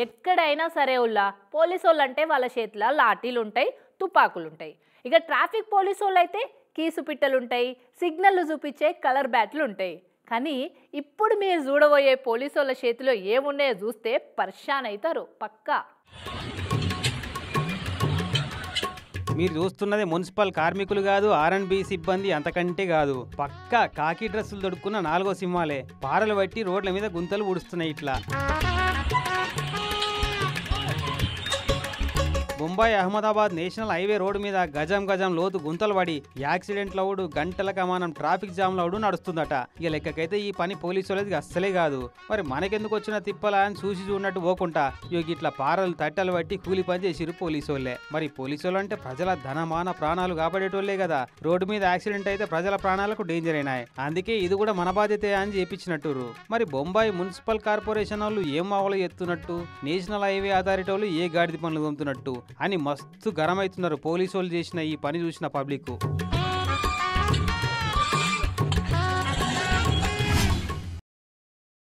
ఎక్కడైనా సరే పోలీసోళ్ళంటే వాళ్ళ చేతిలో లాఠీలుంటాయి, తుపాకులుంటాయి. ఇక ట్రాఫిక్ పోలీసోళ్ళైతే కీసు పిట్టలుంటాయి, సిగ్నల్లు చూపించే కలర్ బ్యాట్లుంటాయి. కానీ ఇప్పుడు మీరు చూడబోయే పోలీసోళ్ళ చేతిలో ఏమున్నాయో చూస్తే పరేషాన్ అవుతారు పక్కా. మీరు చూస్తున్నది మున్సిపల్ కార్మికులు కాదు, ఆర్ఎండ్బి సిబ్బంది అంతకంటే కాదు. పక్కా కాకి డ్రెస్సులు దొడుక్కున్న 4వ సింహాలే పారలు బట్టి రోడ్ల మీద గుంతలు ఊడుస్తున్నాయి. ఇట్లా Mumbai Ahmedabad national highway road మీద గజం గజం లోతు గుంతలు పడి యాక్సిడెంట్లు అవుడు, గంటల కమానం ట్రాఫిక్ జామ్లు అవుడు నడుస్తుందట. ఇక లెక్కకైతే ఈ పని పోలీసు వాళ్ళది అస్సలే కాదు. మరి మనకెందుకు వచ్చిన తిప్పలా అని చూసి చూడనట్టు పోకుండా ఇట్లా పారలు తట్టలు బట్టి కూలి పని చేసిరు పోలీసు వాళ్ళే. మరి పోలీసు వాళ్ళు అంటే ప్రజల ధనమాన ప్రాణాలు కాపాడేటోళ్లే కదా. రోడ్డు మీద యాక్సిడెంట్ అయితే ప్రజల ప్రాణాలకు డేంజర్ అయినాయి. అందుకే ఇది కూడా మన బాధ్యతే అని చేపించినట్టురు. మరి బొంబాయి మున్సిపల్ కార్పొరేషన్ వాళ్ళు ఏం మావలు ఎత్తున్నట్టు, నేషనల్ హైవే అథారిటీ వాళ్ళు ఏ గాడిది పనులు తోముతున్నట్టు అని మస్తు గరం అవుతున్నారు పోలీసు వాళ్ళు చేసిన ఈ పని చూసిన పబ్లిక్.